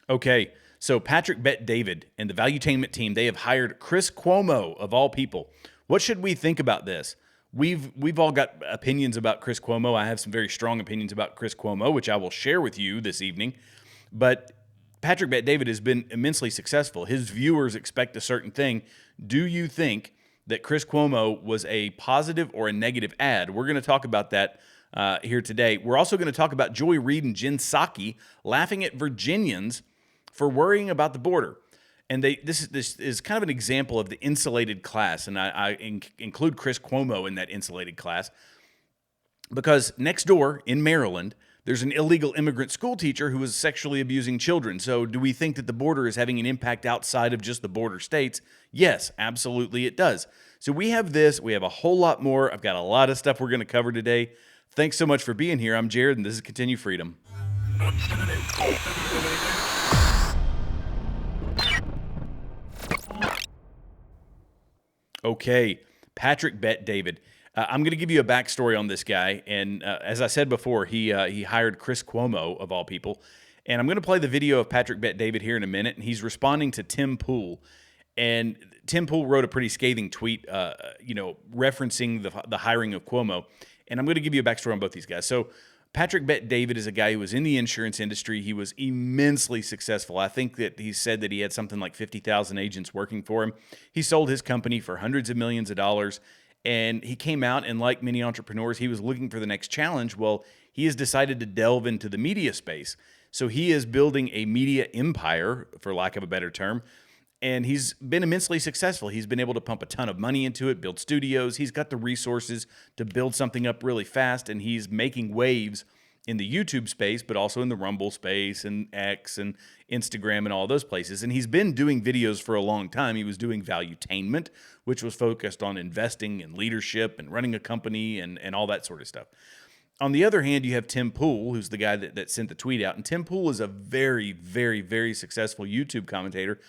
Okay, so Patrick Bet David and the Valuetainment team, they have hired Chris Cuomo of all people. What should we think about this? We've all got opinions about Chris Cuomo. I have some very strong opinions about Chris Cuomo, which I will share with you this evening. But Patrick Bet David has been immensely successful. His viewers expect a certain thing. Do you think that Chris Cuomo was a positive or a negative ad? We're going to talk about that here today. We're also going to talk about Joy Reid and Jen Psaki laughing at Virginians for worrying about the border. And this is kind of an example of the insulated class, and I include Chris Cuomo in that insulated class because next door in Maryland, there's an illegal immigrant school teacher who is sexually abusing children. So do we think that the border is having an impact outside of just the border states? Yes, absolutely it does. So we have this. We have a whole lot more. I've got a lot of stuff we're going to cover today. Thanks so much for being here. I'm Jared, and this is Continue Freedom. Okay, Patrick Bet David. I'm going to give you a backstory on this guy, and as I said before, he hired Chris Cuomo of all people, and I'm going to play the video of Patrick Bet David here in a minute, and he's responding to Tim Pool, and Tim Pool wrote a pretty scathing tweet, referencing the hiring of Cuomo, and I'm going to give you a backstory on both these guys. So Patrick Bet David is a guy who was in the insurance industry. He was immensely successful. I think that he said that he had something like 50,000 agents working for him. He sold his company for hundreds of millions of dollars, and he came out, and like many entrepreneurs, he was looking for the next challenge. Well, he has decided to delve into the media space. So he is building a media empire, for lack of a better term, and he's been immensely successful. He's been able to pump a ton of money into it, build studios. He's got the resources to build something up really fast, and he's making waves in the YouTube space, but also in the Rumble space and X and Instagram and all those places. And he's been doing videos for a long time. He was doing Valuetainment, which was focused on investing and leadership and running a company and all that sort of stuff. On the other hand, you have Tim Pool, who's the guy that sent the tweet out. And Tim Pool is a very, very, very successful YouTube commentator.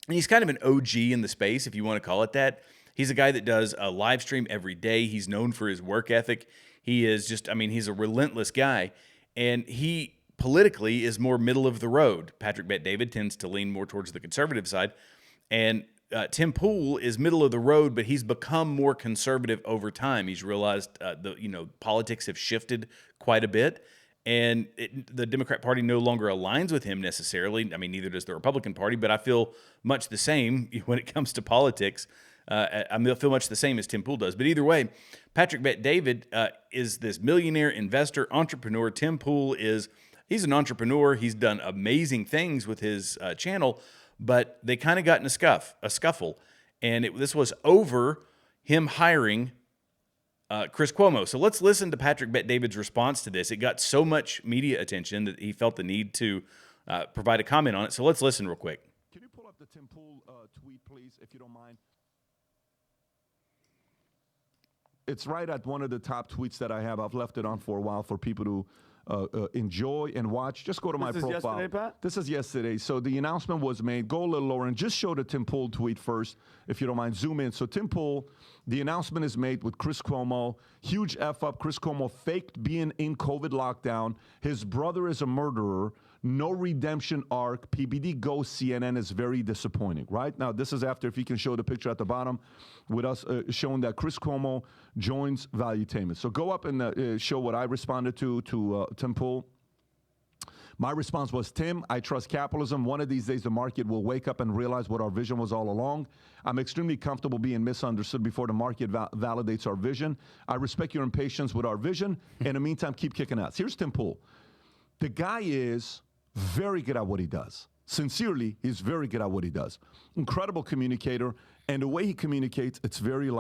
And he's kind of an OG in the space, if you want to call it that. He's a guy that does a live stream every day. He's known for his work ethic. He is just, he's a relentless guy. And he politically is more middle of the road. Patrick Bet David tends to lean more towards the conservative side. And Tim Pool is middle of the road, but he's become more conservative over time. He's realized politics have shifted quite a bit. And the Democrat Party no longer aligns with him necessarily. Neither does the Republican Party, but I feel much the same when it comes to politics. I feel much the same as Tim Pool does. But either way, Patrick Bet David is this millionaire, investor, entrepreneur. Tim Pool he's an entrepreneur. He's done amazing things with his channel, but they kind of got in a scuffle. And this was over him hiring Chris Cuomo. So let's listen to Patrick Bet David's response to this. It got so much media attention that he felt the need to provide a comment on it. So let's listen real quick. Can you pull up the Tim Pool tweet, please, if you don't mind? It's right at one of the top tweets that I have. I've left it on for a while for people to enjoy and watch. Just go to my profile. This is yesterday, Pat? This is yesterday. So the announcement was made. Go a little lower and just show the Tim Pool tweet first, if you don't mind. Zoom in. So Tim Pool, the announcement is made with Chris Cuomo. Huge F up. Chris Cuomo faked being in COVID lockdown. His brother is a murderer. No redemption arc. PBD goes. CNN is very disappointing, right? Now, this is after, if you can show the picture at the bottom, with us showing that Chris Cuomo joins Valuetainment. So go up and show what I responded to Tim Pool. My response was, Tim, I trust capitalism. One of these days, the market will wake up and realize what our vision was all along. I'm extremely comfortable being misunderstood before the market validates our vision. I respect your impatience with our vision. In the meantime, keep kicking ass. Here's Tim Pool. The guy is very good at what he does. Sincerely, he's very good at what he does. Incredible communicator. And the way he communicates, it's very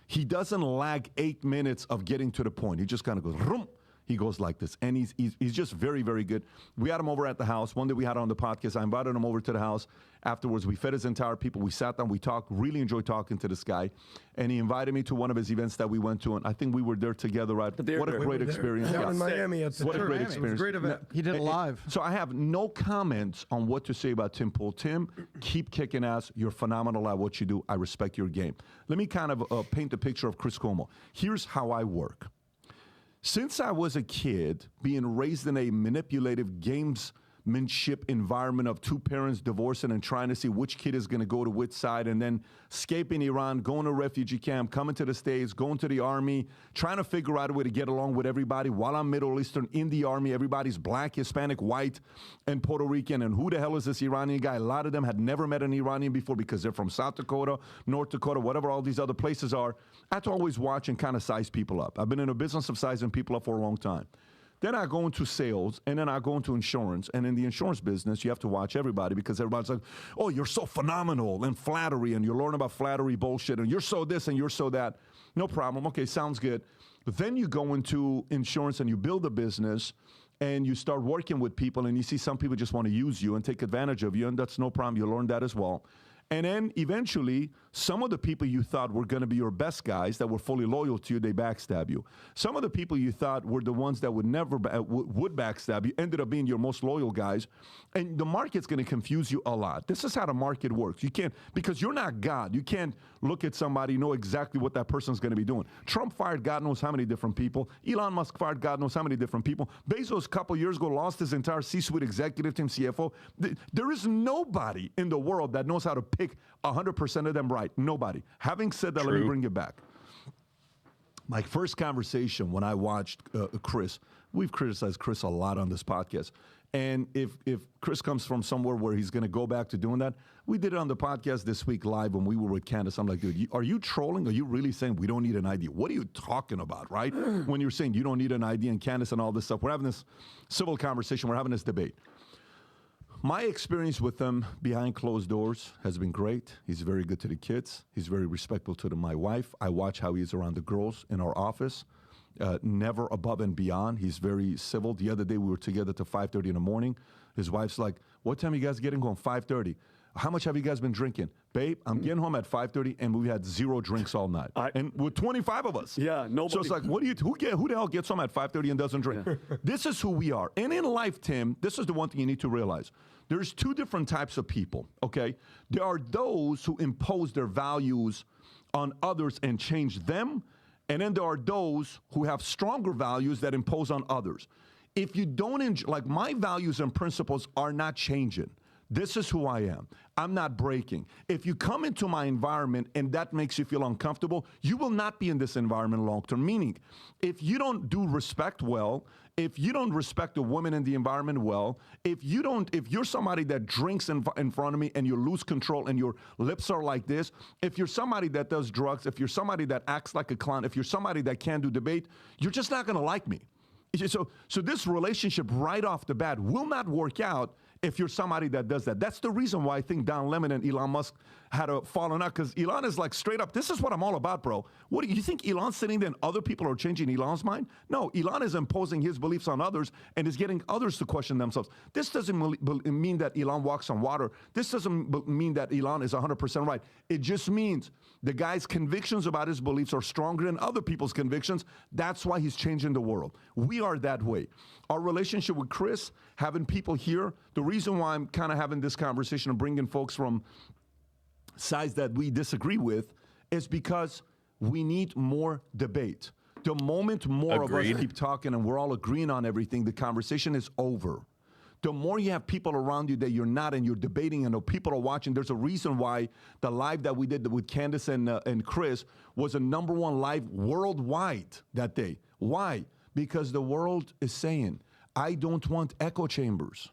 he doesn't lag 8 minutes of getting to the point. He just kind of goes, vroom. He goes like this. And he's just very, very good. We had him over at the house. One day we had him on the podcast. I invited him over to the house. Afterwards, we fed his entire people. We sat down. We talked. Really enjoyed talking to this guy. And he invited me to one of his events that we went to. And I think we were there together, right? What a great experience. Down in Miami. What a great experience. It was a great event. He did it live. So I have no comments on what to say about Tim Pool. Tim, keep kicking ass. You're phenomenal at what you do. I respect your game. Let me kind of paint a picture of Chris Cuomo. Here's how I work. Since I was a kid, being raised in a manipulative games one-upsmanship environment of two parents divorcing and trying to see which kid is going to go to which side, and then escaping Iran, going to a refugee camp, coming to the States, going to the army, trying to figure out a way to get along with everybody while I'm Middle Eastern in the army. Everybody's black, Hispanic, white, and Puerto Rican. And who the hell is this Iranian guy? A lot of them had never met an Iranian before because they're from South Dakota, North Dakota, whatever all these other places are. I have to always watch and kind of size people up. I've been in a business of sizing people up for a long time. Then I go into sales, and then I go into insurance. And in the insurance business, you have to watch everybody because everybody's like, oh, you're so phenomenal, and flattery, and you learn about flattery bullshit, and you're so this and you're so that. No problem. Okay, sounds good. But then you go into insurance and you build a business, and you start working with people, and you see some people just want to use you and take advantage of you, and that's no problem. You learn that as well. And then eventually, some of the people you thought were going to be your best guys that were fully loyal to you, they backstab you. Some of the people you thought were the ones that would never would backstab you ended up being your most loyal guys. And the market's going to confuse you a lot. This is how the market works. You can't, because you're not God. You can't look at somebody, know exactly what that person's going to be doing. Trump fired God knows how many different people. Elon Musk fired God knows how many different people. Bezos, a couple years ago, lost his entire C-suite executive team, CFO. There is nobody in the world that knows how to pick 100% of them right. Nobody. Having said that, True. let me bring it back. My first conversation when I watched Chris, we've criticized Chris a lot on this podcast. And if Chris comes from somewhere where he's going to go back to doing that, we did it on the podcast this week live when we were with Candace. I'm like, dude, are you trolling? Are you really saying we don't need an ID? What are you talking about, right? When you're saying you don't need an ID and Candace and all this stuff. We're having this civil conversation. We're having this debate. My experience with him behind closed doors has been great. He's very good to the kids. He's very respectful to my wife. I watch how he is around the girls in our office. Never above and beyond. He's very civil. The other day we were together till 5:30 in the morning. His wife's like, what time are you guys getting home? 5:30. How much have you guys been drinking? Babe, I'm getting home at 5:30 and we had 0 drinks all night. And with 25 of us. Yeah, nobody. So it's like, who the hell gets home at 5:30 and doesn't drink? Yeah. This is who we are. And in life, Tim, this is the one thing you need to realize. There's 2 different types of people, okay? There are those who impose their values on others and change them. And then there are those who have stronger values that impose on others. If you don't like my values and principles are not changing. This is who I am. I'm not breaking. If you come into my environment and that makes you feel uncomfortable, you will not be in this environment long term. Meaning, if you don't do respect well, if you don't respect the women in the environment well, if you're somebody that drinks in front of me and you lose control and your lips are like this, if you're somebody that does drugs, if you're somebody that acts like a clown, if you're somebody that can't do debate, you're just not going to like me. So this relationship right off the bat will not work out if you're somebody that does that. That's the reason why I think Don Lemon and Elon Musk had a falling out, because Elon is like straight up, this is what I'm all about, bro. What do you think Elon's sitting there and other people are changing Elon's mind? No, Elon is imposing his beliefs on others and is getting others to question themselves. This doesn't mean that Elon walks on water. This doesn't mean that Elon is 100% right. It just means the guy's convictions about his beliefs are stronger than other people's convictions. That's why he's changing the world. We are that way. Our relationship with Chris, having people here, the reason why I'm kind of having this conversation and bringing folks from sides that we disagree with is because we need more debate. The moment more Agreed. of us keep talking and we're all agreeing on everything, the conversation is over. The more you have people around you that you're not and you're debating and people are watching, there's a reason why the live that we did with Candace and Chris was a #1 live worldwide that day. Why? Because the world is saying, I don't want echo chambers.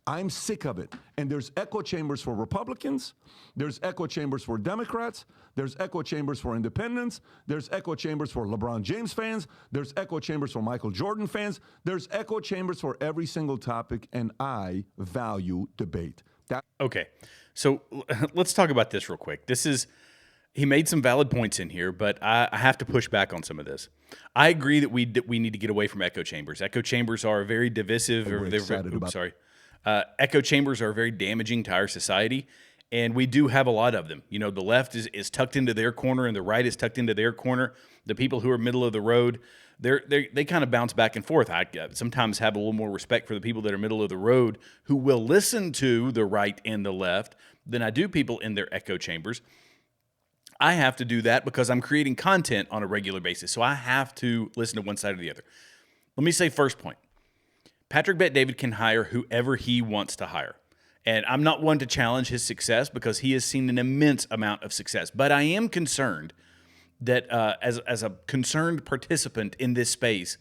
I'm sick of it. And there's echo chambers for Republicans. There's echo chambers for Democrats. There's echo chambers for independents. There's echo chambers for LeBron James fans. There's echo chambers for Michael Jordan fans. There's echo chambers for every single topic, and I value debate. Okay, so let's talk about this real quick. He made some valid points in here, but I have to push back on some of this. I agree that we need to get away from echo chambers. Echo chambers are very divisive. Echo chambers are very damaging to our society, and we do have a lot of them. You know, the left is tucked into their corner, and the right is tucked into their corner. The people who are middle of the road, they kind of bounce back and forth. I sometimes have a little more respect for the people that are middle of the road who will listen to the right and the left than I do people in their echo chambers. I have to do that because I'm creating content on a regular basis, so I have to listen to one side or the other. Let me say first point. Patrick Bet-David can hire whoever he wants to hire. And I'm not one to challenge his success because he has seen an immense amount of success. But I am concerned that as a concerned participant in this space,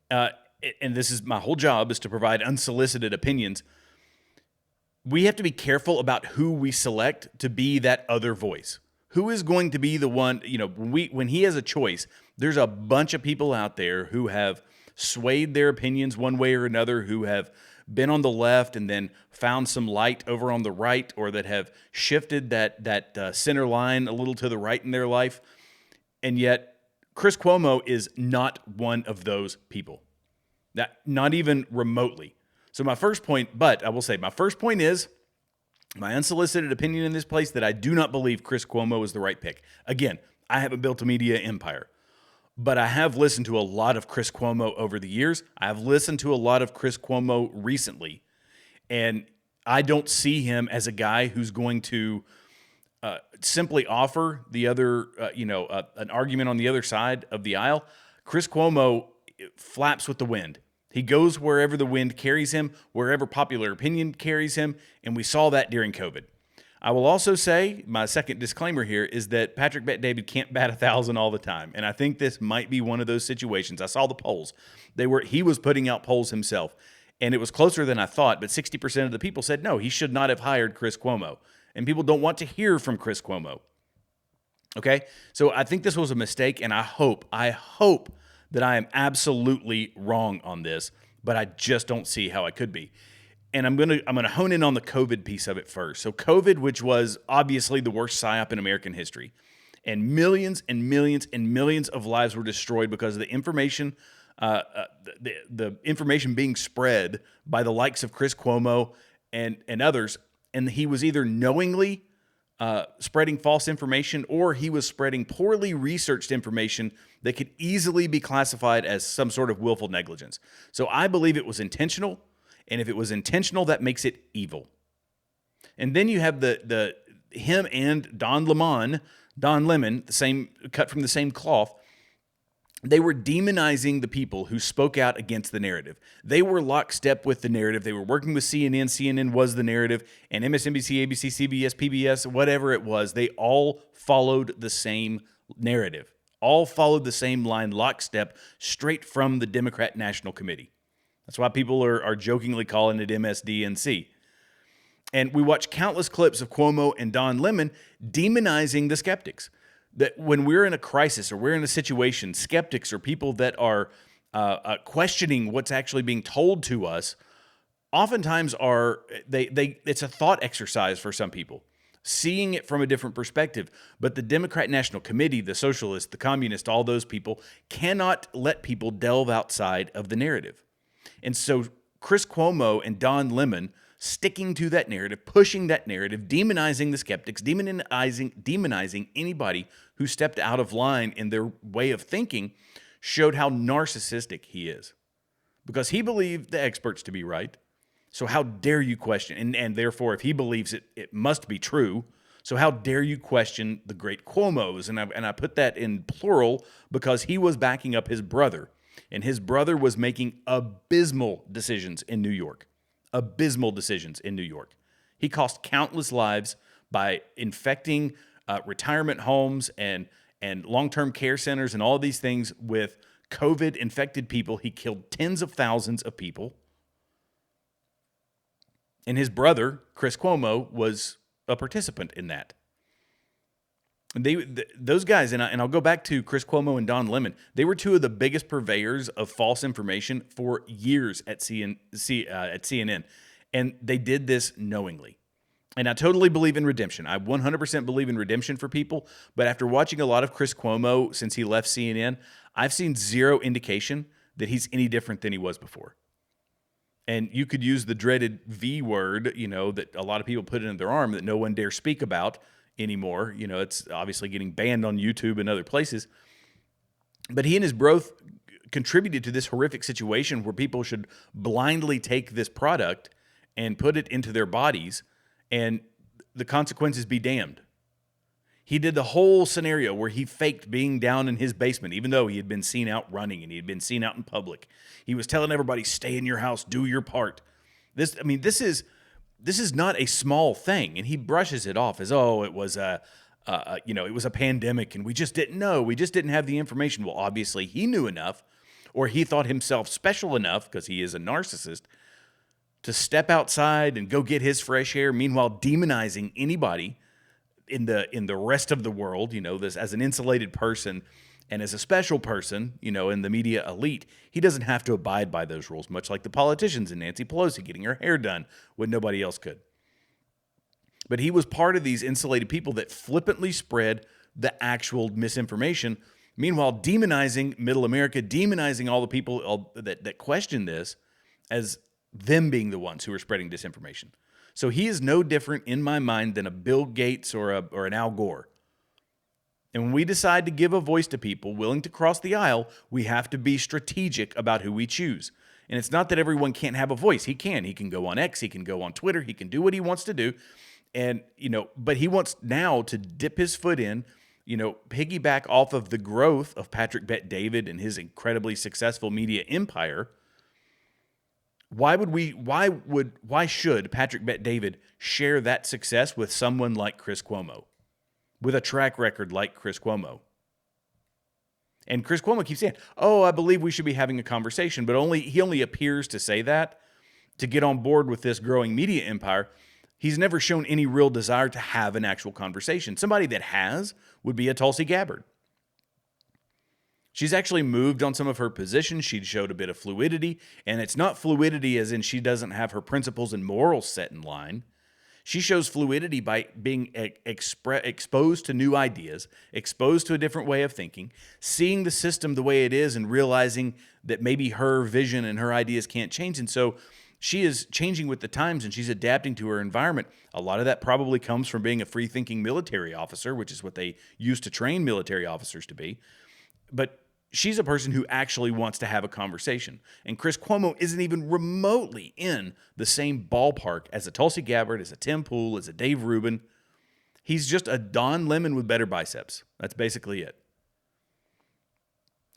and this is my whole job, is to provide unsolicited opinions, we have to be careful about who we select to be that other voice. Who is going to be the one, when he has a choice, there's a bunch of people out there who have swayed their opinions one way or another, who have been on the left and then found some light over on the right, or that have shifted that center line a little to the right in their life. And yet Chris Cuomo is not one of those people. Not even remotely. So my first point is my unsolicited opinion in this place that I do not believe Chris Cuomo is the right pick. Again, I haven't built a media empire, but I have listened to a lot of Chris Cuomo over the years. I have listened to a lot of Chris Cuomo recently, and I don't see him as a guy who's going to simply offer the other, an argument on the other side of the aisle. Chris Cuomo flaps with the wind. He goes wherever the wind carries him, wherever popular opinion carries him, and we saw that during COVID. I will also say, my second disclaimer here is that Patrick Bet-David can't bat 1,000 all the time, and I think this might be one of those situations. I saw the polls. He was putting out polls himself, and it was closer than I thought, but 60% of the people said, no, he should not have hired Chris Cuomo, and people don't want to hear from Chris Cuomo. Okay? So I think this was a mistake, and I hope that I am absolutely wrong on this, but I just don't see how I could be. And I'm gonna hone in on the COVID piece of it first. So COVID, which was obviously the worst psyop in American history, and millions and millions and millions of lives were destroyed because of the information, the information being spread by the likes of Chris Cuomo and others, and he was either knowingly spreading false information, or he was spreading poorly researched information that could easily be classified as some sort of willful negligence. So I believe it was intentional, and if it was intentional, that makes it evil. And then you have him and Don Lemon, the same cut from the same cloth. They were demonizing the people who spoke out against the narrative. They were lockstep with the narrative. They were working with CNN. CNN was the narrative. And MSNBC, ABC, CBS, PBS, whatever it was, they all followed the same narrative. All followed the same line, lockstep, straight from the Democrat National Committee. That's why people are jokingly calling it MSDNC. And we watch countless clips of Cuomo and Don Lemon demonizing the skeptics. That when we're in a crisis or we're in a situation, skeptics or people that are questioning what's actually being told to us, oftentimes it's a thought exercise for some people, seeing it from a different perspective. But the Democrat National Committee, the socialists, the communists, all those people cannot let people delve outside of the narrative. And so Chris Cuomo and Don Lemon sticking to that narrative, pushing that narrative, demonizing the skeptics, demonizing anybody who stepped out of line in their way of thinking, showed how narcissistic he is. Because he believed the experts to be right. So how dare you question? And therefore, if he believes it, it must be true. So how dare you question the great Cuomos? And I put that in plural because he was backing up his brother. And his brother was making abysmal decisions in New York. Abysmal decisions in New York. He cost countless lives by infecting retirement homes and long-term care centers and all these things with COVID-infected people. He killed tens of thousands of people. And his brother, Chris Cuomo, was a participant in that. Those guys, and I'll go back to Chris Cuomo and Don Lemon, they were two of the biggest purveyors of false information for years at CNN. And they did this knowingly. And I totally believe in redemption. I 100% believe in redemption for people. But after watching a lot of Chris Cuomo since he left CNN, I've seen zero indication that he's any different than he was before. And you could use the dreaded V word, that a lot of people put in their arm that no one dare speak about anymore. It's obviously getting banned on YouTube and other places. But he and his bro contributed to this horrific situation where people should blindly take this product and put it into their bodies, and the consequences be damned. He did the whole scenario where he faked being down in his basement, even though he had been seen out running and he had been seen out in public. He was telling everybody, stay in your house, do your part. This is not a small thing. And he brushes it off as, oh, it was it was a pandemic and we just didn't know. We just didn't have the information. Well, obviously he knew enough, or he thought himself special enough, because he is a narcissist, to step outside and go get his fresh air, meanwhile demonizing anybody in the rest of the world, this as an insulated person and as a special person, in the media elite. He doesn't have to abide by those rules, much like the politicians and Nancy Pelosi getting her hair done when nobody else could. But he was part of these insulated people that flippantly spread the actual misinformation, meanwhile demonizing middle America, demonizing all the people that question this as them being the ones who are spreading disinformation. So he is no different in my mind than a Bill Gates or an Al Gore. And when we decide to give a voice to people willing to cross the aisle, we have to be strategic about who we choose. And it's not that everyone can't have a voice. He can. He can go on X. He can go on Twitter. He can do what he wants to do. And, but he wants now to dip his foot in, piggyback off of the growth of Patrick Bet-David and his incredibly successful media empire. Why should Patrick Bet-David share that success with someone like Chris Cuomo, with a track record like Chris Cuomo? And Chris Cuomo keeps saying, oh, I believe we should be having a conversation, but he only appears to say that to get on board with this growing media empire. He's never shown any real desire to have an actual conversation. Somebody that has would be a Tulsi Gabbard. She's actually moved on some of her positions. She showed a bit of fluidity, and it's not fluidity as in she doesn't have her principles and morals set in line. She shows fluidity by being exposed to new ideas, exposed to a different way of thinking, seeing the system the way it is and realizing that maybe her vision and her ideas can't change. And so she is changing with the times and she's adapting to her environment. A lot of that probably comes from being a free-thinking military officer, which is what they used to train military officers to be. But she's a person who actually wants to have a conversation. And Chris Cuomo isn't even remotely in the same ballpark as a Tulsi Gabbard, as a Tim Pool, as a Dave Rubin. He's just a Don Lemon with better biceps. That's basically it.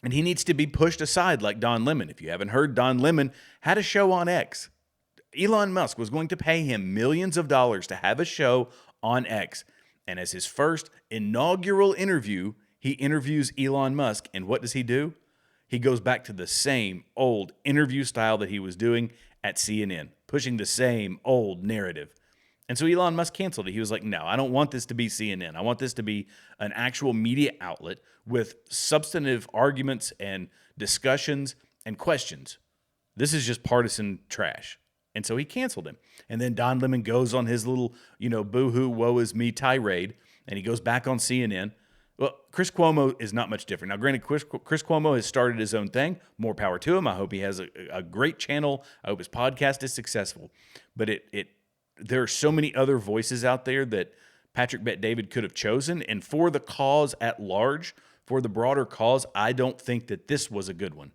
And he needs to be pushed aside like Don Lemon. If you haven't heard, Don Lemon had a show on X. Elon Musk was going to pay him millions of dollars to have a show on X. And as his first inaugural interview, he interviews Elon Musk, and what does he do? He goes back to the same old interview style that he was doing at CNN, pushing the same old narrative. And so Elon Musk canceled it. He was like, no, I don't want this to be CNN. I want this to be an actual media outlet with substantive arguments and discussions and questions. This is just partisan trash. And so he canceled him. And then Don Lemon goes on his little, boo-hoo, woe is me tirade, and he goes back on CNN. Well, Chris Cuomo is not much different. Now, granted, Chris Cuomo has started his own thing. More power to him. I hope he has a great channel. I hope his podcast is successful. But there are so many other voices out there that Patrick Bet-David could have chosen. And for the cause at large, for the broader cause, I don't think that this was a good one.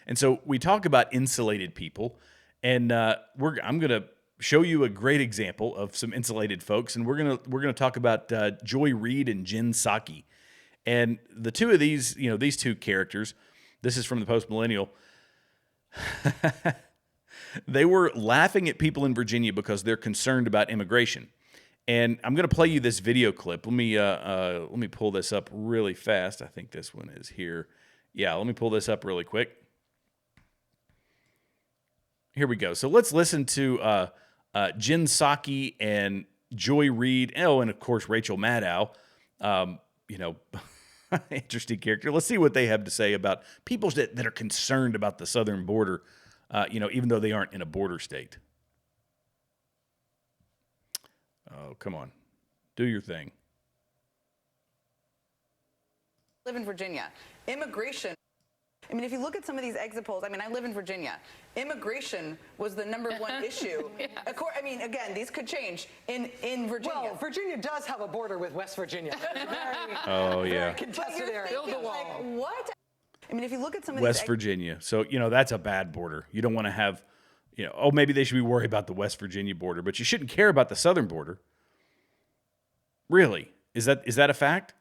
And so we talk about insulated people, and I'm going to show you a great example of some insulated folks, and we're gonna talk about Joy Reid and Jen Psaki, and the two of these, these two characters. This is from the Post Millennial. They were laughing at people in Virginia because they're concerned about immigration, and I'm gonna play you this video clip. Let me pull this up really fast. I think this one is here. Yeah, let me pull this up really quick. Here we go. So let's listen to Jen Psaki and Joy Reid. Oh, and of course, Rachel Maddow. Interesting character. Let's see what they have to say about people that are concerned about the southern border, even though they aren't in a border state. Oh, come on. Do your thing. Live in Virginia. Immigration. I mean, if you look at some of these exit polls, I live in Virginia. Immigration was the number one issue. Yes. Again, these could change in Virginia. Well, Virginia does have a border with West Virginia. Very contested area. Build a wall. Like, what? If you look at some of West Virginia. So, that's a bad border. You don't want to have, maybe they should be worried about the West Virginia border, but you shouldn't care about the southern border. Really? Is that a fact?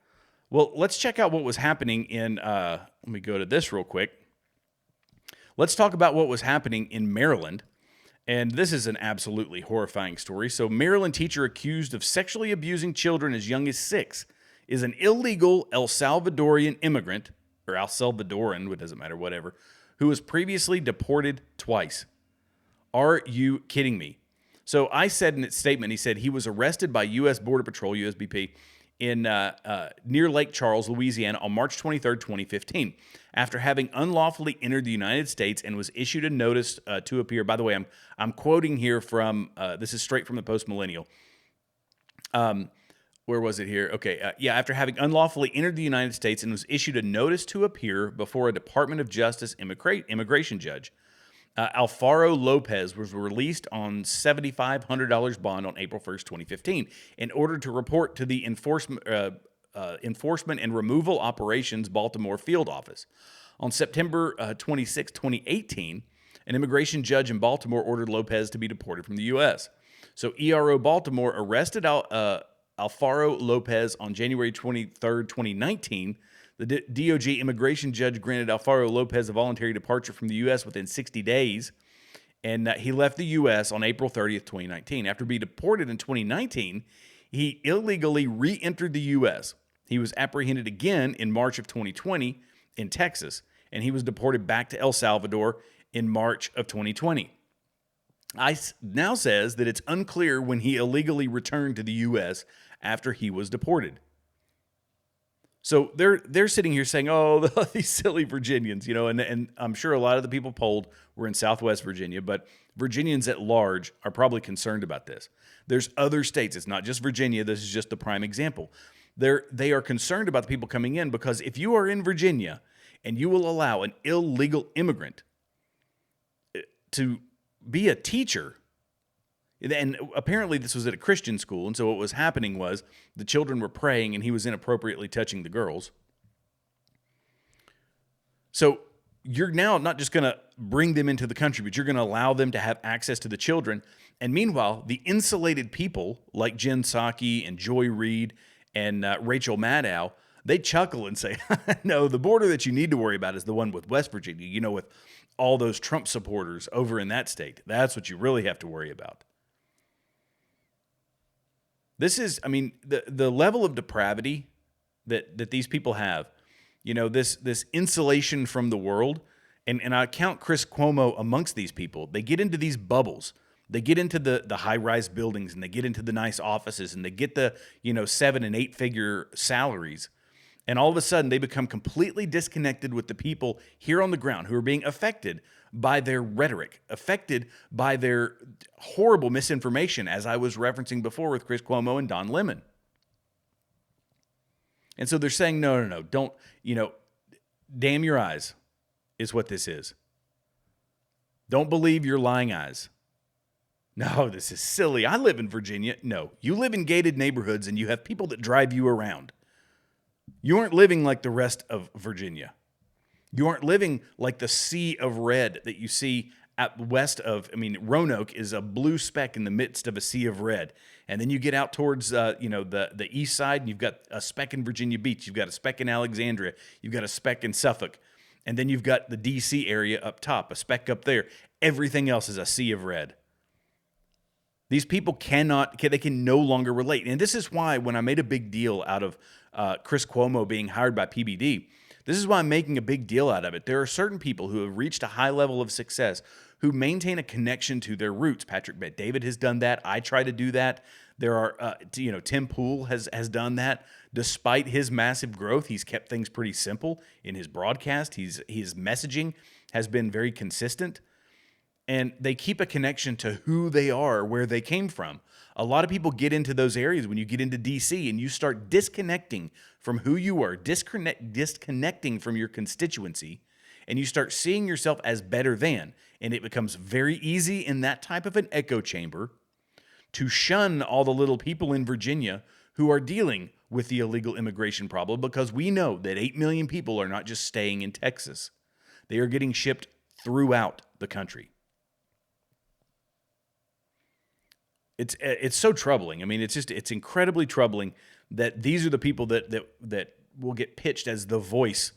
Well, let's check out what was happening in, let me go to this real quick. Let's talk about what was happening in Maryland. And this is an absolutely horrifying story. So, Maryland teacher accused of sexually abusing children as young as 6 is an illegal El Salvadorian immigrant, or El Salvadoran, it doesn't matter, whatever, who was previously deported twice. Are you kidding me? So I said in its statement, he said he was arrested by U.S. Border Patrol, USBP, in near Lake Charles, Louisiana, on March 23rd, 2015, after having unlawfully entered the United States and was issued a notice to appear. By the way, I'm quoting here from, this is straight from the Post Millennial. Where was it here? Okay, after having unlawfully entered the United States and was issued a notice to appear before a Department of Justice immigration judge. Alfaro Lopez was released on $7,500 bond on April 1st, 2015, in order to report to the Enforcement and Removal Operations Baltimore Field Office. On September 26, 2018, an immigration judge in Baltimore ordered Lopez to be deported from the U.S. So ERO Baltimore arrested Alfaro Lopez on January 23rd, 2019. The DOJ immigration judge granted Alfaro Lopez a voluntary departure from the U.S. within 60 days, and he left the U.S. on April 30th, 2019. After being deported in 2019, he illegally re-entered the U.S. He was apprehended again in March of 2020 in Texas, and he was deported back to El Salvador in March of 2020. ICE now says that it's unclear when he illegally returned to the U.S. after he was deported. So they're sitting here saying, oh, these silly Virginians, and I'm sure a lot of the people polled were in Southwest Virginia, but Virginians at large are probably concerned about this. There's other states. It's not just Virginia. This is just the prime example. They are concerned about the people coming in because if you are in Virginia and you will allow an illegal immigrant to be a teacher, and apparently this was at a Christian school, and so what was happening was the children were praying and he was inappropriately touching the girls. So you're now not just going to bring them into the country, but you're going to allow them to have access to the children. And meanwhile, the insulated people like Jen Psaki and Joy Reid and Rachel Maddow, they chuckle and say, no, the border that you need to worry about is the one with West Virginia, with all those Trump supporters over in that state. That's what you really have to worry about. This is, the level of depravity that these people have, this insulation from the world, and I count Chris Cuomo amongst these people. They get into these bubbles. They get into the high-rise buildings, and they get into the nice offices, and they get the, 7- and 8-figure salaries. And all of a sudden, they become completely disconnected with the people here on the ground who are being affected by their rhetoric, affected by their horrible misinformation, as I was referencing before with Chris Cuomo and Don Lemon. And so they're saying, no, don't, damn your eyes is what this is. Don't believe your lying eyes. No, this is silly. I live in Virginia. No, you live in gated neighborhoods and you have people that drive you around. You aren't living like the rest of Virginia. You aren't living like the sea of red that you see at west of, Roanoke is a blue speck in the midst of a sea of red. And then you get out towards, the east side, and you've got a speck in Virginia Beach. You've got a speck in Alexandria. You've got a speck in Suffolk. And then you've got the D.C. area up top, a speck up there. Everything else is a sea of red. These people can no longer relate. And this is why when I made a big deal out of Chris Cuomo being hired by PBD, this is why I'm making a big deal out of it. There are certain people who have reached a high level of success who maintain a connection to their roots. Patrick Bet-David has done that. I try to do that. There are, Tim Pool has done that. Despite his massive growth, he's kept things pretty simple in his broadcast. His messaging has been very consistent. And they keep a connection to who they are, where they came from. A lot of people get into those areas when you get into D.C. and you start disconnecting from who you are, disconnecting from your constituency, and you start seeing yourself as better than. And it becomes very easy in that type of an echo chamber to shun all the little people in Virginia who are dealing with the illegal immigration problem, because we know that 8 million people are not just staying in Texas. They are getting shipped throughout the country. It's so troubling. I mean, it's incredibly troubling that these are the people that will get pitched as the voice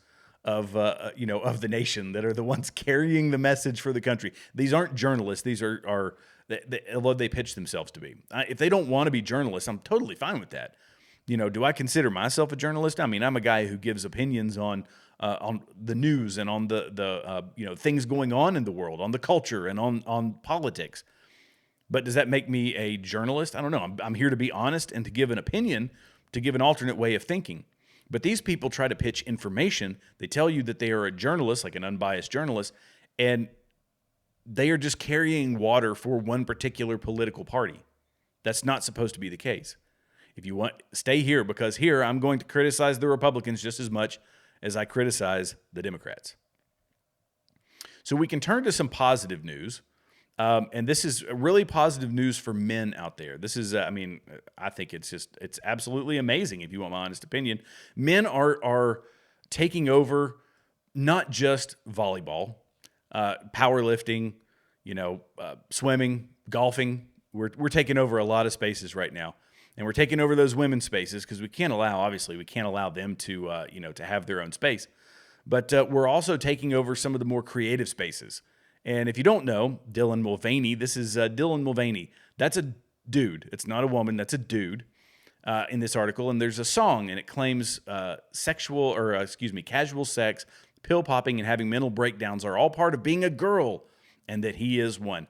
of of the nation, that are the ones carrying the message for the country. These aren't journalists. These are although they pitch themselves to be. If they don't want to be journalists, I'm totally fine with that. Do I consider myself a journalist? I mean, I'm a guy who gives opinions on the news and on the things going on in the world, on the culture and on politics. But does that make me a journalist? I don't know. I'm here to be honest and to give an opinion, to give an alternate way of thinking. But these people try to pitch information. They tell you that they are a journalist, like an unbiased journalist, and they are just carrying water for one particular political party. That's not supposed to be the case. If you want, stay here, because here I'm going to criticize the Republicans just as much as I criticize the Democrats. So we can turn to some positive news. And this is really positive news for men out there. This is, I think it's absolutely amazing, if you want my honest opinion. Men are taking over not just volleyball, powerlifting, swimming, golfing. We're taking over a lot of spaces right now. And we're taking over those women's spaces because we can't allow them to have their own space. But we're also taking over some of the more creative spaces. And if you don't know, Dylan Mulvaney, this is Dylan Mulvaney. That's a dude. It's not a woman. That's a dude in this article. And there's a song, and it claims casual sex, pill popping, and having mental breakdowns are all part of being a girl, and that he is one.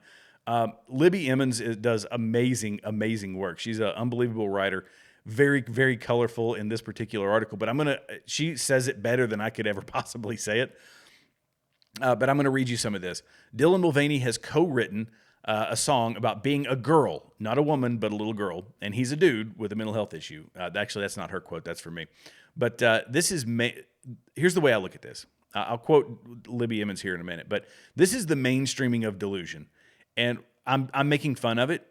Libby Emmons does amazing, amazing work. She's an unbelievable writer. Very, very colorful in this particular article. But she says it better than I could ever possibly say it. But I'm going to read you some of this. Dylan Mulvaney has co-written a song about being a girl, not a woman, but a little girl. And he's a dude with a mental health issue. Actually, that's not her quote. That's for me. But here's the way I look at this. I'll quote Libby Emmons here in a minute. But this is the mainstreaming of delusion. And I'm making fun of it.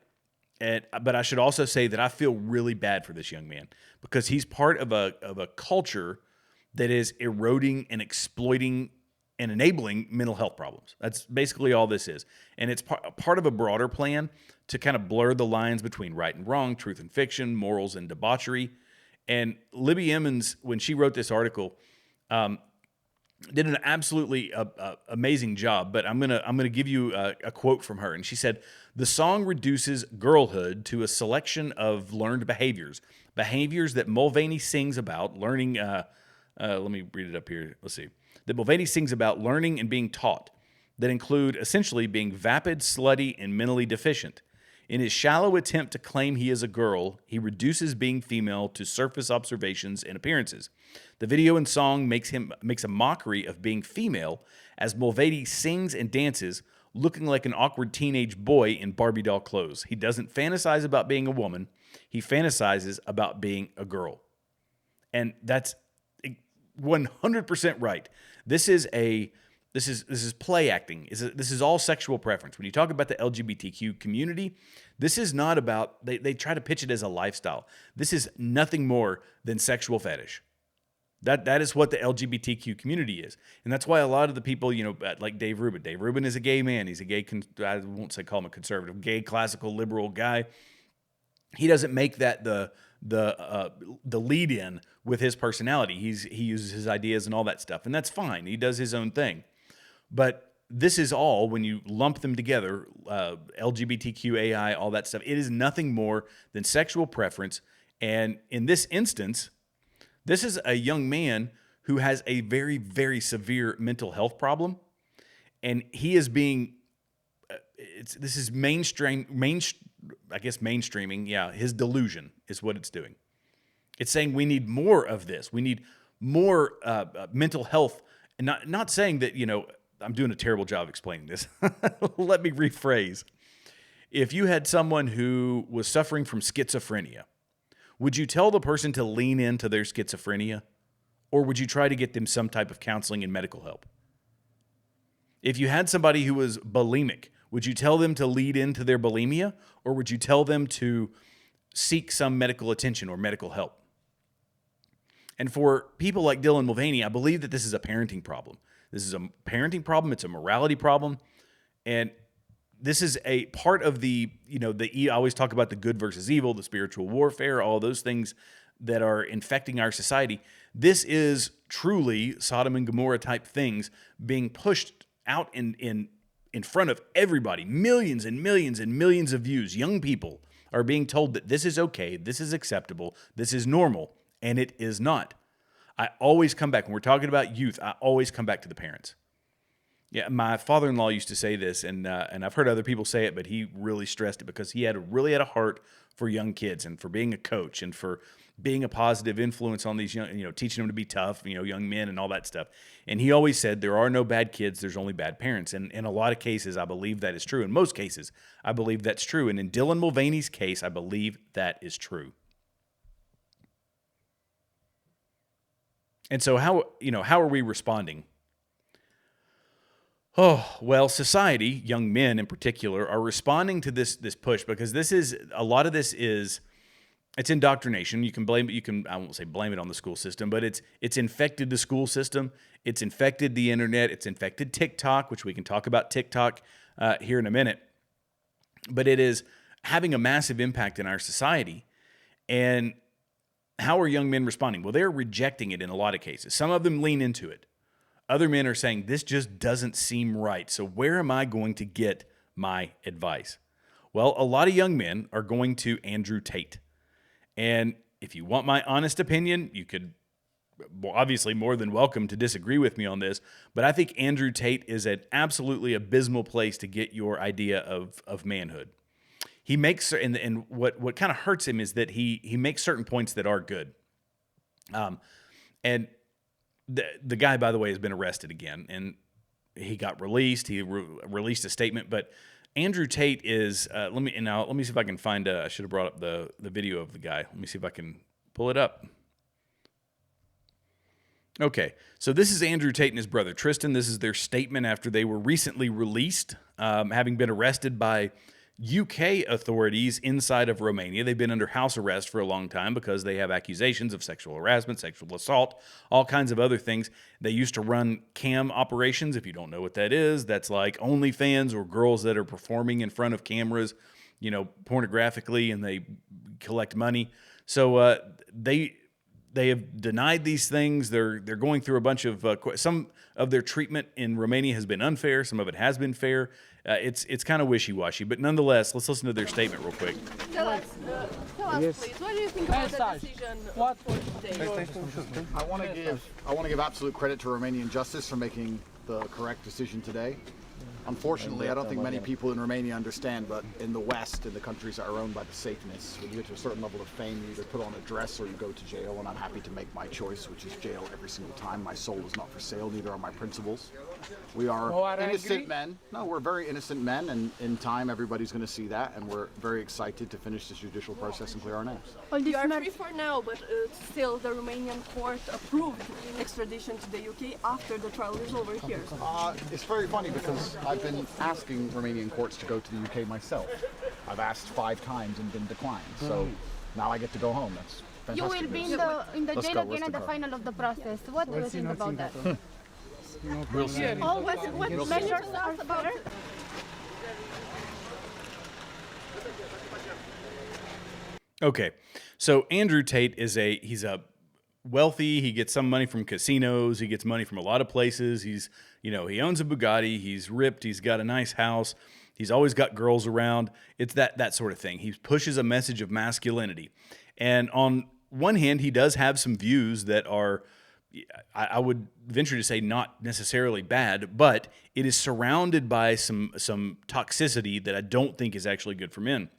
But I should also say that I feel really bad for this young man, because he's part of a culture that is eroding and exploiting and enabling mental health problems. That's basically all this is. And it's part of a broader plan to kind of blur the lines between right and wrong, truth and fiction, morals and debauchery. And Libby Emmons, when she wrote this article, did an absolutely amazing job. But I'm gonna give you a quote from her. And she said, "The song reduces girlhood to a selection of learned behaviors that Mulvaney sings about learning." Let me read it up here. Let's see. That Mulvaney sings about learning and being taught, that include essentially being vapid, slutty, and mentally deficient. In his shallow attempt to claim he is a girl, he reduces being female to surface observations and appearances. The video and song makes a mockery of being female as Mulvaney sings and dances, looking like an awkward teenage boy in Barbie doll clothes. He doesn't fantasize about being a woman. He fantasizes about being a girl. And that's 100% right. This is play acting. This is all sexual preference. When you talk about the LGBTQ community, this is not about, they try to pitch it as a lifestyle. This is nothing more than sexual fetish. That is what the LGBTQ community is. And that's why a lot of the people, like Dave Rubin. Dave Rubin is a gay man. He's a gay, I won't call him a conservative, gay, classical, liberal guy. He doesn't make that the lead in with his personality. He uses his ideas and all that stuff, and that's fine. He does his own thing. But this is all, when you lump them together, LGBTQAI, all that stuff, it is nothing more than sexual preference. And in this instance, this is a young man who has a very, very severe mental health problem, and he is being this is mainstreaming. Yeah, his delusion is what it's doing. It's saying we need more of this. We need more mental health, and not saying that I'm doing a terrible job explaining this. Let me rephrase. If you had someone who was suffering from schizophrenia, would you tell the person to lean into their schizophrenia, or would you try to get them some type of counseling and medical help? If you had somebody who was bulimic, would you tell them to lead into their bulimia, or would you tell them to seek some medical attention or medical help? And for people like Dylan Mulvaney, I believe that this is a parenting problem. This is a parenting problem. It's a morality problem. And this is a part of the, I always talk about the good versus evil, the spiritual warfare, all those things that are infecting our society. This is truly Sodom and Gomorrah type things being pushed out in front of everybody. Millions and millions and millions of views. Young people are being told that this is okay, this is acceptable, this is normal, and it is not. I always come back, when we're talking about youth, I always come back to the parents. Yeah, my father-in-law used to say this, and I've heard other people say it, but he really stressed it because he really had a heart for young kids and for being a coach and for being a positive influence on these young, teaching them to be tough, young men and all that stuff. And he always said, there are no bad kids, there's only bad parents. And in a lot of cases, I believe that is true. In most cases, I believe that's true. And in Dylan Mulvaney's case, I believe that is true. And so how are we responding? Oh, well, society, young men in particular, are responding to this push because a lot of this is, it's indoctrination. You can blame it. I won't say blame it on the school system, but it's infected the school system. It's infected the internet. It's infected TikTok, which we can talk about TikTok here in a minute. But it is having a massive impact in our society. And how are young men responding? Well, they're rejecting it in a lot of cases. Some of them lean into it. Other men are saying, this just doesn't seem right. So where am I going to get my advice? Well, a lot of young men are going to Andrew Tate. And if you want my honest opinion, you could obviously more than welcome to disagree with me on this. But I think Andrew Tate is an absolutely abysmal place to get your idea of manhood. He makes, and what kind of hurts him is that he makes certain points that are good. And the guy, by the way, has been arrested again, and he got released. He released a statement, but Andrew Tate is. Let me see if I can find. I should have brought up the video of the guy. Let me see if I can pull it up. Okay, so this is Andrew Tate and his brother Tristan. This is their statement after they were recently released, having been arrested by UK authorities inside of Romania. They've been under house arrest for a long time because they have accusations of sexual harassment, sexual assault, all kinds of other things. They used to run cam operations. If you don't know what that is, that's like OnlyFans or girls that are performing in front of cameras, pornographically, and they collect money. So they have denied these things. They're going through a bunch of some of their treatment in Romania has been unfair. Some of it has been fair. It's kind of wishy-washy, but nonetheless, let's listen to their statement real quick. Tell us, please, what do you think about the decision for today? I want to give absolute credit to Romanian justice for making the correct decision today. Unfortunately, I don't think many people in Romania understand, but in the West, in the countries that are owned by the Satanists, when you get to a certain level of fame, you either put on a dress or you go to jail, and I'm happy to make my choice, which is jail every single time. My soul is not for sale, neither are my principles. We are innocent men. No, we're very innocent men, and in time, everybody's going to see that, and we're very excited to finish this judicial process and clear our names. Well, you are free for now, but still the Romanian court approved extradition to the UK after the trial is over here. It's very funny because I've been asking Romanian courts to go to the UK myself. I've asked 5 times and been declined, so now I get to go home. That's fantastic. You will be in the jail again at the final of the process. What do you think about that? We'll see. Oh, what measures are fair? Okay, so Andrew Tate he's a wealthy. He gets some money from casinos. He gets money from a lot of places. He owns a Bugatti. He's ripped. He's got a nice house. He's always got girls around. It's that sort of thing. He pushes a message of masculinity. And on one hand, he does have some views that are, I would venture to say, not necessarily bad, but it is surrounded by some toxicity that I don't think is actually good for men.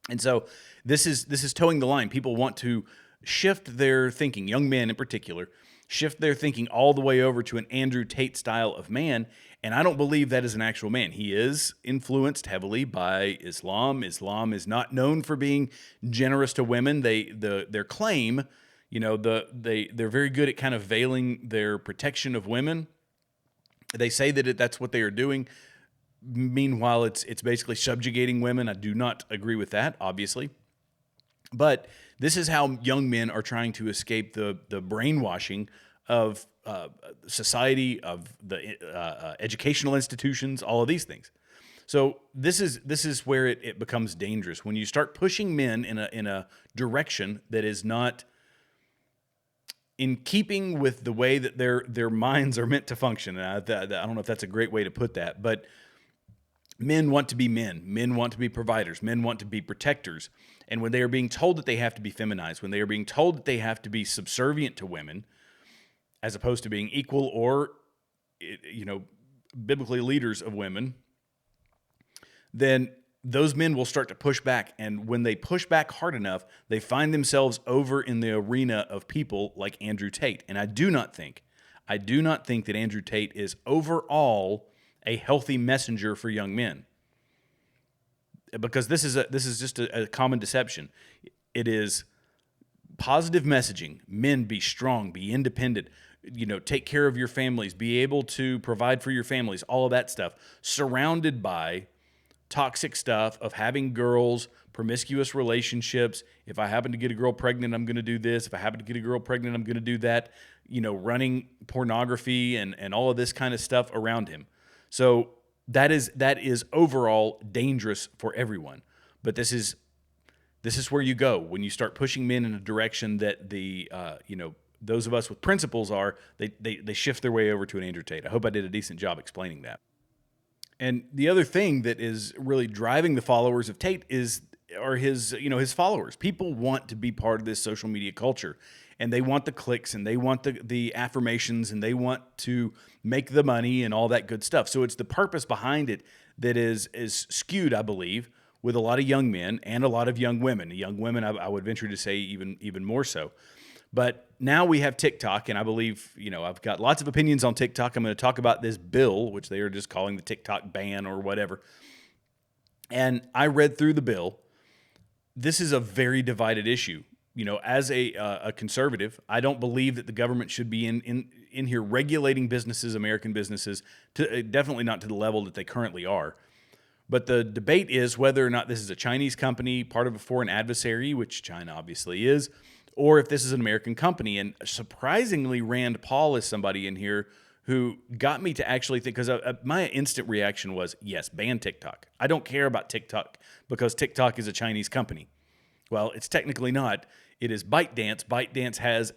And so this is towing the line. People want to shift their thinking, young men in particular, shift their thinking all the way over to an Andrew Tate style of man, and I don't believe that is an actual man. He is influenced heavily by Islam. Islam is not known for being generous to women. Their claim, they're very good at kind of veiling their protection of women. They say that that's what they are doing. Meanwhile, it's basically subjugating women. I do not agree with that, obviously. But this is how young men are trying to escape the brainwashing of society, of the educational institutions, all of these things. So this is where it becomes dangerous when you start pushing men in a direction that is not in keeping with the way that their minds are meant to function. And I don't know if that's a great way to put that, but men want to be men. Men want to be providers. Men want to be protectors. And when they are being told that they have to be feminized, when they are being told that they have to be subservient to women, as opposed to being equal or, biblically leaders of women, then those men will start to push back. And when they push back hard enough, they find themselves over in the arena of people like Andrew Tate. And I do not think that Andrew Tate is overall a healthy messenger for young men. Because this is just a common deception. It is positive messaging. Men, be strong, be independent, take care of your families, be able to provide for your families, all of that stuff, surrounded by toxic stuff of having girls, promiscuous relationships. If I happen to get a girl pregnant, I'm going to do this. If I happen to get a girl pregnant, I'm going to do that. Running pornography and all of this kind of stuff around him. So that is overall dangerous for everyone. But this is where you go when you start pushing men in a direction that those of us with principles they shift their way over to an Andrew Tate. I hope I did a decent job explaining that. And the other thing that is really driving the followers of Tate are his followers. People want to be part of this social media culture, and they want the clicks, and they want the affirmations, and they want to make the money and all that good stuff. So it's the purpose behind it that is skewed, I believe, with a lot of young men and a lot of young women. Young women, I would venture to say even more so. But now we have TikTok, and I believe, I've got lots of opinions on TikTok. I'm going to talk about this bill, which they are just calling the TikTok ban or whatever. And I read through the bill. This is a very divided issue. As a conservative, I don't believe that the government should be in here regulating businesses, American businesses, definitely not to the level that they currently are. But the debate is whether or not this is a Chinese company, part of a foreign adversary, which China obviously is, or if this is an American company. And surprisingly, Rand Paul is somebody in here who got me to actually think, because my instant reaction was, yes, ban TikTok. I don't care about TikTok because TikTok is a Chinese company. Well, it's technically not. It is ByteDance. ByteDance has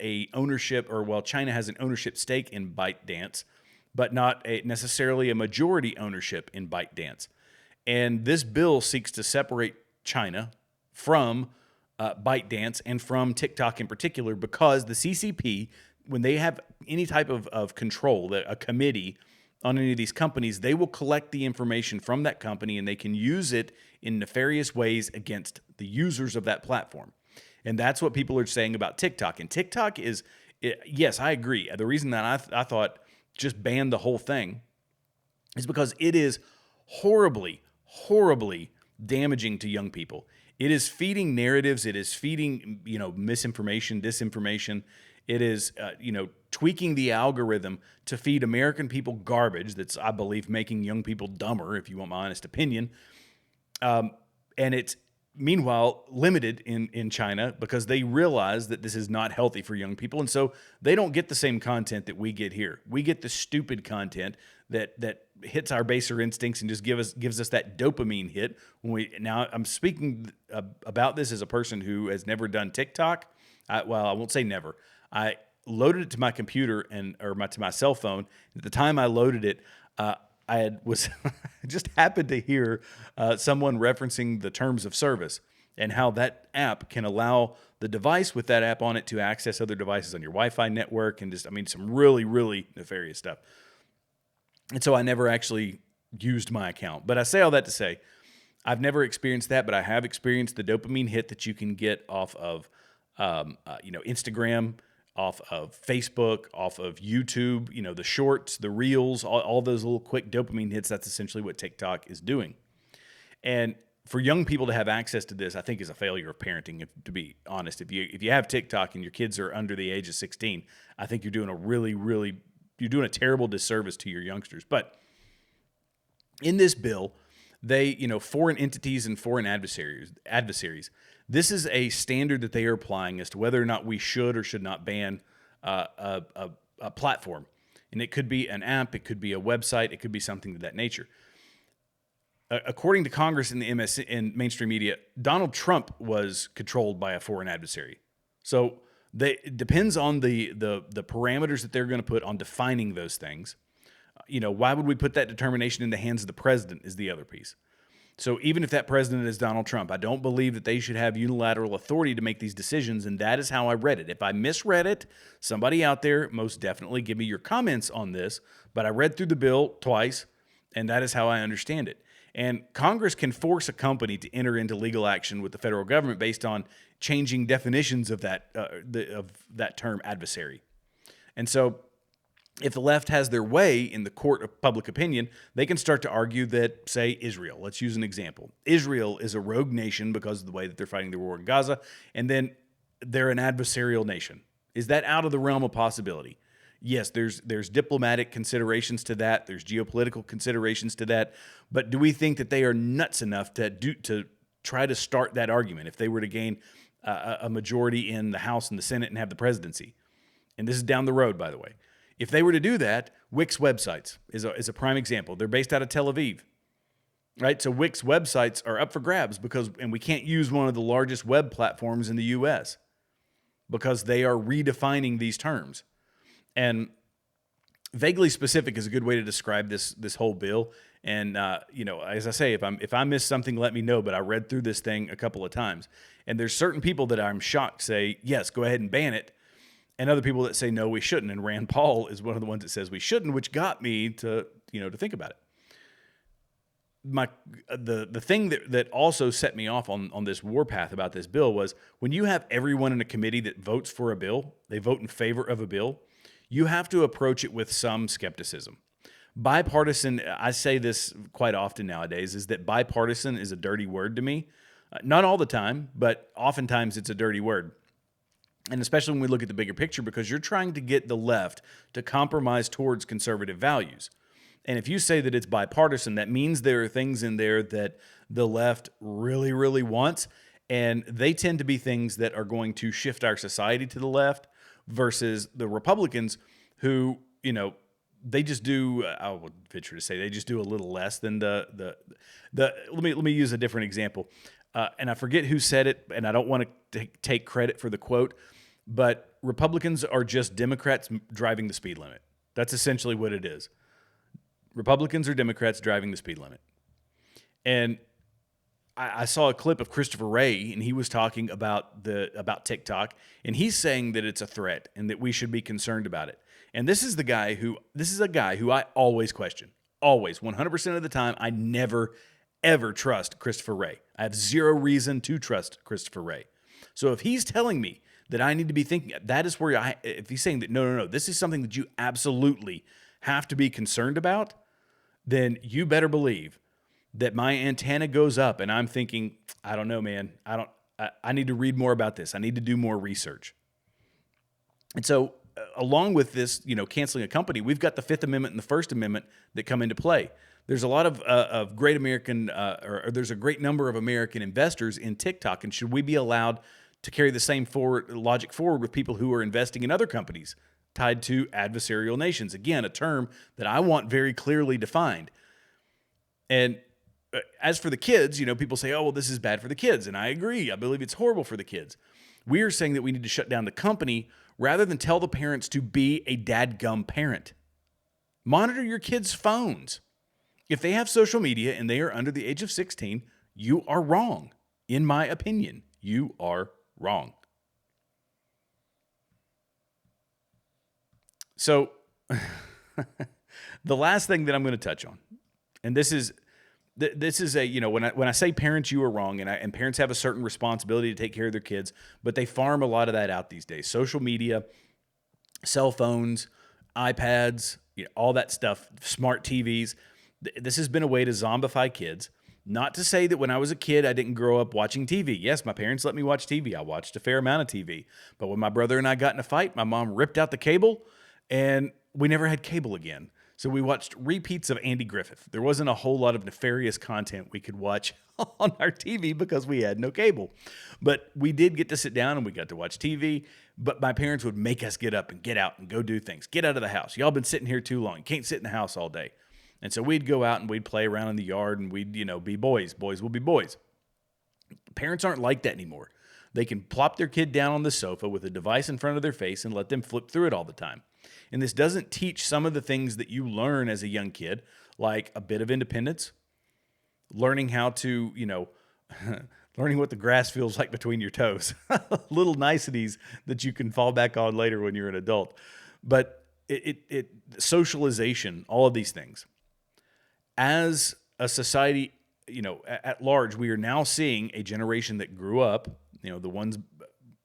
China has an ownership stake in ByteDance, but not necessarily a majority ownership in ByteDance. And this bill seeks to separate China from ByteDance and from TikTok in particular, because the CCP, when they have any type of control, a committee on any of these companies, they will collect the information from that company and they can use it in nefarious ways against the users of that platform. And that's what people are saying about TikTok. And TikTok yes, I agree. The reason that I thought just ban the whole thing is because it is horribly, horribly damaging to young people. It is feeding narratives. It is feeding, misinformation, disinformation. It is, tweaking the algorithm to feed American people garbage that's, I believe, making young people dumber, if you want my honest opinion. And it's, meanwhile, limited in China because they realize that this is not healthy for young people. And so they don't get the same content that we get here. We get the stupid content that hits our baser instincts and just gives us that dopamine hit. Now, I'm speaking about this as a person who has never done TikTok. I won't say never. I loaded it to my computer to my cell phone. At the time I loaded it, just happened to hear someone referencing the terms of service and how that app can allow the device with that app on it to access other devices on your Wi-Fi network and some really, really nefarious stuff. And so I never actually used my account. But I say all that to say, I've never experienced that, but I have experienced the dopamine hit that you can get off of Instagram, off of Facebook, off of YouTube, the shorts, the reels, all those little quick dopamine hits. That's essentially what TikTok is doing. And for young people to have access to this, I think is a failure of parenting, to be honest. If you have TikTok and your kids are under the age of 16, I think you're doing a terrible disservice to your youngsters. But in this bill, they, foreign entities and foreign adversaries, this is a standard that they are applying as to whether or not we should or should not ban a platform. And it could be an app, it could be a website, it could be something of that nature. according to Congress and the MS and mainstream media, Donald Trump was controlled by a foreign adversary. So it depends on the parameters that they're going to put on defining those things. Why would we put that determination in the hands of the president is the other piece. So even if that president is Donald Trump, I don't believe that they should have unilateral authority to make these decisions, and that is how I read it. If I misread it, somebody out there most definitely give me your comments on this, but I read through the bill twice, and that is how I understand it. And Congress can force a company to enter into legal action with the federal government based on changing definitions of that term adversary. And so if the left has their way in the court of public opinion, they can start to argue that, say, Israel. Let's use an example. Israel is a rogue nation because of the way that they're fighting the war in Gaza, and then they're an adversarial nation. Is that out of the realm of possibility? Yes, there's diplomatic considerations to that. There's geopolitical considerations to that. But do we think that they are nuts enough to try to start that argument if they were to gain a majority in the House and the Senate and have the presidency? And this is down the road, by the way. If they were to do that, Wix websites is a prime example. They're based out of Tel Aviv, right? So Wix websites are up for grabs and we can't use one of the largest web platforms in the U.S. because they are redefining these terms. And vaguely specific is a good way to describe this whole bill. And as I say, if I miss something, let me know. But I read through this thing a couple of times, and there's certain people that I'm shocked say yes, go ahead and ban it. And other people that say, no, we shouldn't. And Rand Paul is one of the ones that says we shouldn't, which got me to think about it. The thing that also set me off on this warpath about this bill was when you have everyone in a committee that votes for a bill, they vote in favor of a bill, you have to approach it with some skepticism. Bipartisan, I say this quite often nowadays, is that bipartisan is a dirty word to me. Not all the time, but oftentimes it's a dirty word. And especially when we look at the bigger picture, because you're trying to get the left to compromise towards conservative values. And if you say that it's bipartisan, that means there are things in there that the left really, really wants. And they tend to be things that are going to shift our society to the left versus the Republicans who, they just do, I would venture to say, they just do a little less than let me use a different example. And I forget who said it, and I don't want to take credit for the quote, but Republicans are just Democrats driving the speed limit. That's essentially what it is. Republicans are Democrats driving the speed limit. And I saw a clip of Christopher Wray, and he was talking about TikTok, and he's saying that it's a threat and that we should be concerned about it. And this is a guy who I always question. Always, 100% of the time, I never, ever trust Christopher Wray. I have zero reason to trust Christopher Wray. So if he's telling me that I need to be thinking, that is where if he's saying that, no, this is something that you absolutely have to be concerned about, then you better believe that my antenna goes up and I'm thinking, I don't know, man. I need to read more about this. I need to do more research. And so along with this, canceling a company, we've got the Fifth Amendment and the First Amendment that come into play. There's a lot of great American, or there's a great number of American investors in TikTok. And should we be allowed to carry the same logic forward with people who are investing in other companies tied to adversarial nations? Again, a term that I want very clearly defined. And as for the kids, people say, oh, well, this is bad for the kids. And I agree. I believe it's horrible for the kids. We are saying that we need to shut down the company rather than tell the parents to be a dadgum parent. Monitor your kids' phones. If they have social media and they are under the age of 16, you are wrong. In my opinion, you are wrong. So the last thing that I'm going to touch on, and this is when I say parents, you are wrong, and parents have a certain responsibility to take care of their kids, but they farm a lot of that out these days. Social media, cell phones, iPads, all that stuff, smart TVs. This has been a way to zombify kids. Not to say that when I was a kid, I didn't grow up watching TV. Yes, my parents let me watch TV. I watched a fair amount of TV. But when my brother and I got in a fight, my mom ripped out the cable, and we never had cable again. So we watched repeats of Andy Griffith. There wasn't a whole lot of nefarious content we could watch on our TV because we had no cable. But we did get to sit down and we got to watch TV. But my parents would make us get up and get out and go do things. Get out of the house. Y'all been sitting here too long. You can't sit in the house all day. And so we'd go out and we'd play around in the yard and we'd, be boys. Boys will be boys. Parents aren't like that anymore. They can plop their kid down on the sofa with a device in front of their face and let them flip through it all the time. And this doesn't teach some of the things that you learn as a young kid, like a bit of independence, learning how to, learning what the grass feels like between your toes, little niceties that you can fall back on later when you're an adult. But socialization, all of these things. As a society, at large, we are now seeing a generation that grew up, the ones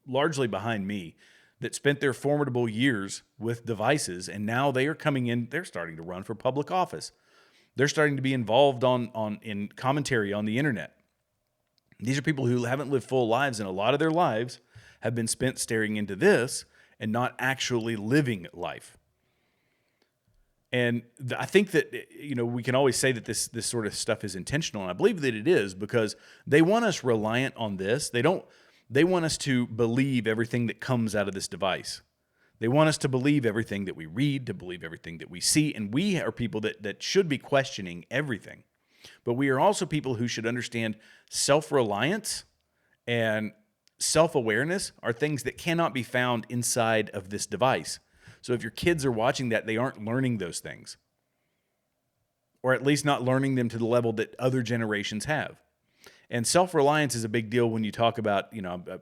largely behind me, that spent their formidable years with devices, and now they are coming in, they're starting to run for public office. They're starting to be involved in commentary on the internet. These are people who haven't lived full lives, and a lot of their lives have been spent staring into this and not actually living life. And I think that, we can always say that this sort of stuff is intentional, and I believe that it is, because they want us reliant on this. They want us to believe everything that comes out of this device. They want us to believe everything that we read, to believe everything that we see, and we are people that should be questioning everything. But we are also people who should understand self-reliance and self-awareness are things that cannot be found inside of this device. So if your kids are watching that, they aren't learning those things, or at least not learning them to the level that other generations have. And self-reliance is a big deal when you talk about,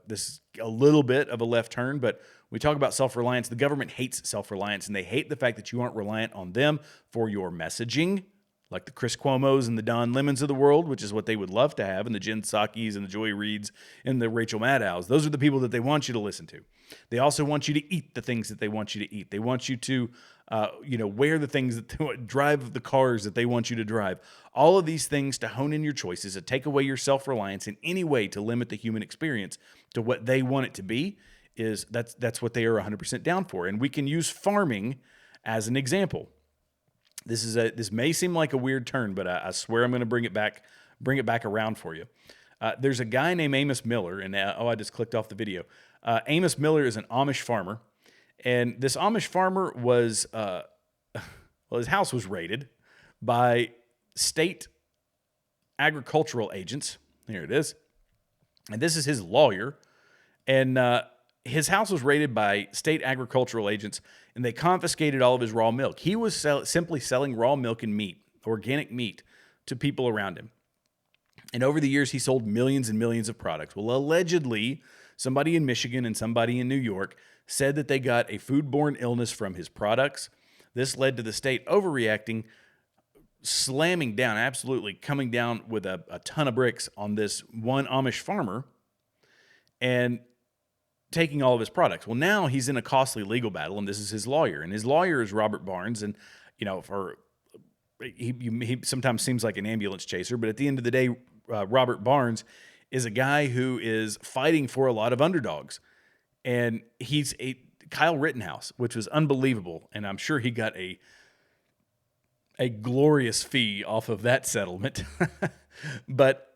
this is a little bit of a left turn, but we talk about self-reliance. The government hates self-reliance, and they hate the fact that you aren't reliant on them for your messaging, like the Chris Cuomos and the Don Lemons of the world, which is what they would love to have, and the Jen Psaki's and the Joy Reids and the Rachel Maddows. Those are the people that they want you to listen to. They also want you to eat the things that they want you to eat. They want you to, wear the things that drive the cars that they want you to drive. All of these things to hone in your choices, to take away your self-reliance in any way to limit the human experience to what they want it to be, that's what they are 100% down for. And we can use farming as an example. This may seem like a weird turn, but I swear I'm going to bring it back around for you. There's a guy named Amos Miller, and I just clicked off the video. Amos Miller is an Amish farmer, and this Amish farmer was, his house was raided by state agricultural agents. Here it is. And this is his lawyer, and his house was raided by state agricultural agents, and they confiscated all of his raw milk. He was simply selling raw milk and meat, organic meat, to people around him. And over the years, he sold millions and millions of products. Well, allegedly, somebody in Michigan and somebody in New York said that they got a foodborne illness from his products. This led to the state overreacting, slamming down, absolutely coming down with a ton of bricks on this one Amish farmer and taking all of his products. Well, now he's in a costly legal battle, and this is his lawyer. And his lawyer is Robert Barnes, and he sometimes seems like an ambulance chaser, but at the end of the day, Robert Barnes is a guy who is fighting for a lot of underdogs. And he's Kyle Rittenhouse, which was unbelievable, and I'm sure he got a glorious fee off of that settlement. But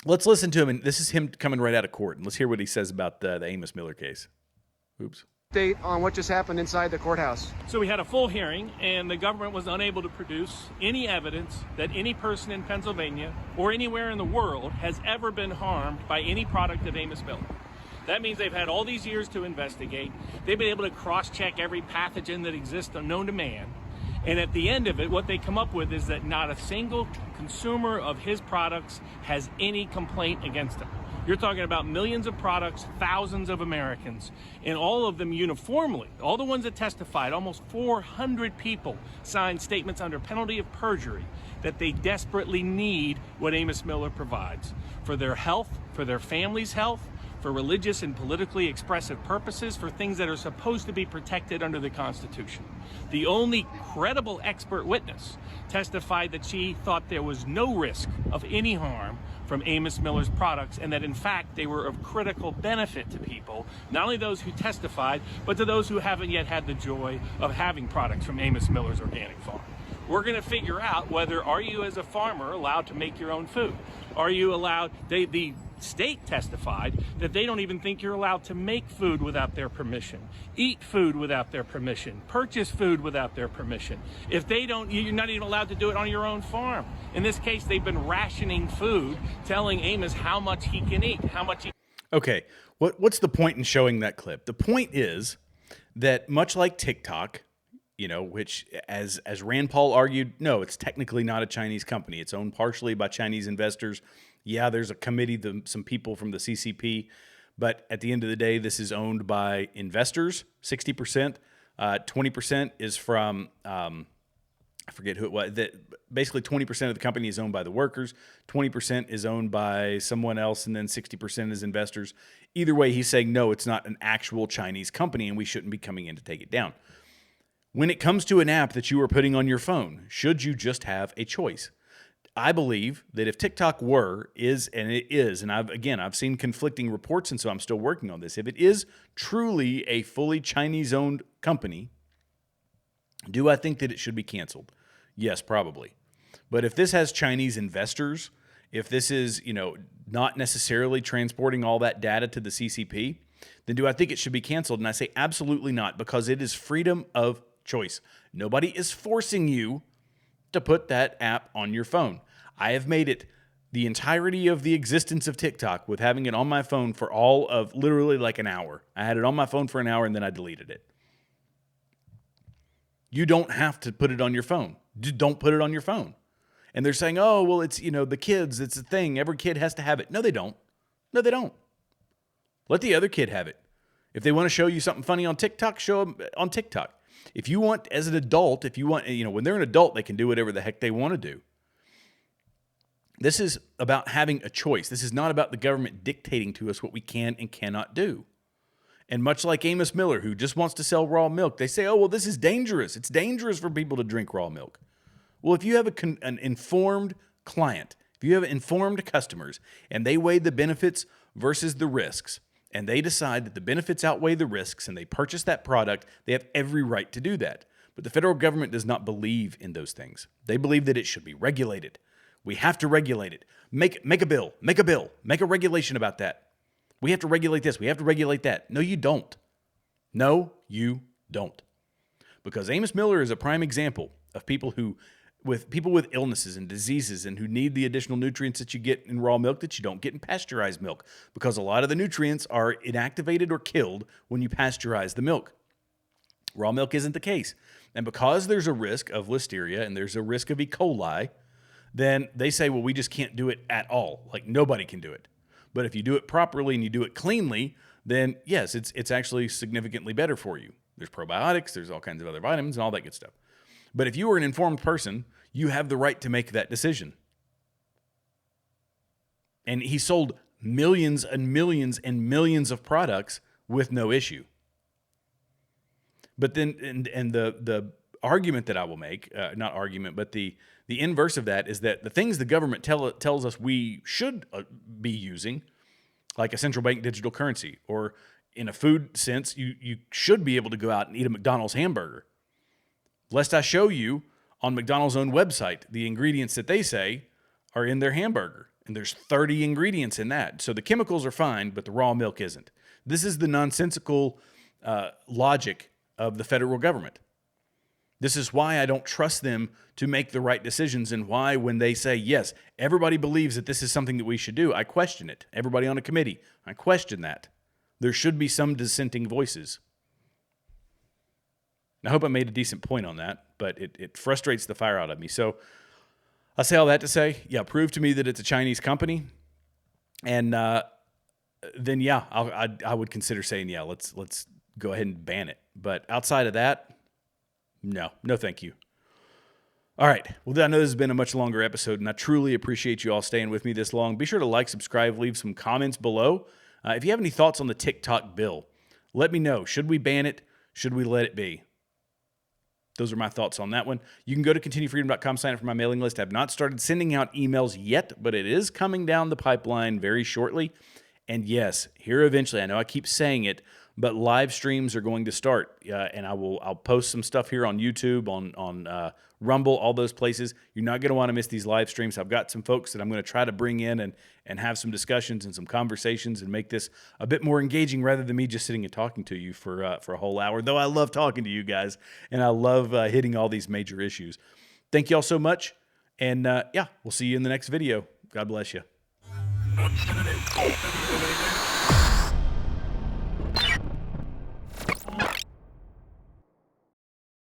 let's listen to him, and this is him coming right out of court, and let's hear what he says about the Amos Miller case. Oops. Update on what just happened inside the courthouse. So we had a full hearing, and the government was unable to produce any evidence that any person in Pennsylvania or anywhere in the world has ever been harmed by any product of Amos Miller. That means they've had all these years to investigate. They've been able to cross-check every pathogen that exists known to man. And at the end of it, what they come up with is that not a single consumer of his products has any complaint against him. You're talking about millions of products, thousands of Americans, and all of them uniformly, all the ones that testified, almost 400 people signed statements under penalty of perjury that they desperately need what Amos Miller provides for their health, for their family's health, for religious and politically expressive purposes, for things that are supposed to be protected under the Constitution. The only credible expert witness testified that she thought there was no risk of any harm from Amos Miller's products, and that in fact they were of critical benefit to people, not only those who testified, but to those who haven't yet had the joy of having products from Amos Miller's organic farm. We're going to figure out whether, are you as a farmer allowed to make your own food? Are you allowed, the state testified that they don't even think you're allowed to make food without their permission, eat food without their permission, purchase food without their permission. If they don't, you're not even allowed to do it on your own farm. In this case, they've been rationing food, telling Amos how much he can eat, how much he... Okay, what's the point in showing that clip? The point is that much like TikTok, you know, which as Rand Paul argued, no, it's technically not a Chinese company. It's owned partially by Chinese investors. Yeah, there's a committee, some people from the CCP, but at the end of the day, this is owned by investors, 60%. 20% is from, I forget who it was. Basically, 20% of the company is owned by the workers, 20% is owned by someone else, and then 60% is investors. Either way, he's saying, no, it's not an actual Chinese company, and we shouldn't be coming in to take it down. When it comes to an app that you are putting on your phone, should you just have a choice? I believe that if TikTok is, and I've seen conflicting reports, and so I'm still working on this. If it is truly a fully Chinese-owned company, do I think that it should be canceled? Yes, probably. But if this has Chinese investors, if this is, not necessarily transporting all that data to the CCP, then do I think it should be canceled? And I say absolutely not, because it is freedom of choice. Nobody is forcing you to put that app on your phone. I have made it the entirety of the existence of TikTok with having it on my phone for all of literally like an hour. I had it on my phone for an hour and then I deleted it. You don't have to put it on your phone. Don't put it on your phone. And they're saying, oh, well, it's, the kids, it's a thing. Every kid has to have it. No, they don't. No, they don't. Let the other kid have it. If they want to show you something funny on TikTok, show them on TikTok. If you want, as an adult, when they're an adult, they can do whatever the heck they want to do. This is about having a choice. This is not about the government dictating to us what we can and cannot do. And much like Amos Miller, who just wants to sell raw milk, they say, oh, well, this is dangerous. It's dangerous for people to drink raw milk. Well, if you have an informed client, if you have informed customers, and they weigh the benefits versus the risks, and they decide that the benefits outweigh the risks, and they purchase that product, they have every right to do that. But the federal government does not believe in those things. They believe that it should be regulated. We have to regulate it. Make a bill. Make a regulation about that. We have to regulate this. We have to regulate that. No, you don't. No, you don't. Because Amos Miller is a prime example of people with illnesses and diseases and who need the additional nutrients that you get in raw milk that you don't get in pasteurized milk, because a lot of the nutrients are inactivated or killed when you pasteurize the milk. Raw milk isn't the case. And because there's a risk of listeria and there's a risk of E. coli, then they say, well, we just can't do it at all. Like, nobody can do it. But if you do it properly and you do it cleanly, then yes, it's actually significantly better for you. There's probiotics, there's all kinds of other vitamins and all that good stuff. But if you are an informed person, you have the right to make that decision. And he sold millions and millions and millions of products with no issue. But then, and the argument that I will make, not argument, but the inverse of that is that the things the government tells us we should be using, like a central bank digital currency, or in a food sense, you should be able to go out and eat a McDonald's hamburger. Lest I show you on McDonald's own website the ingredients that they say are in their hamburger. And there's 30 ingredients in that. So the chemicals are fine, but the raw milk isn't. This is the nonsensical logic of the federal government. This is why I don't trust them to make the right decisions, and why when they say, yes, everybody believes that this is something that we should do, I question it. Everybody on a committee, I question that. There should be some dissenting voices. I hope I made a decent point on that, but it frustrates the fire out of me. So I say all that to say, yeah, prove to me that it's a Chinese company, and then yeah, I would consider saying, yeah, let's go ahead and ban it. But outside of that, no, thank you. All right, well, I know this has been a much longer episode, and I truly appreciate you all staying with me this long. Be sure to like, subscribe, leave some comments below. If you have any thoughts on the TikTok bill, let me know. Should we ban it? Should we let it be? Those are my thoughts on that one. You can go to continuefreedom.com, sign up for my mailing list. I have not started sending out emails yet, but it is coming down the pipeline very shortly. And yes, here eventually, I know I keep saying it, but live streams are going to start, and I'll post some stuff here on YouTube, on Rumble, all those places. You're not going to want to miss these live streams. I've got some folks that I'm going to try to bring in and have some discussions and some conversations and make this a bit more engaging rather than me just sitting and talking to you for a whole hour, though I love talking to you guys, and I love hitting all these major issues. Thank you all so much, and yeah, we'll see you in the next video. God bless you.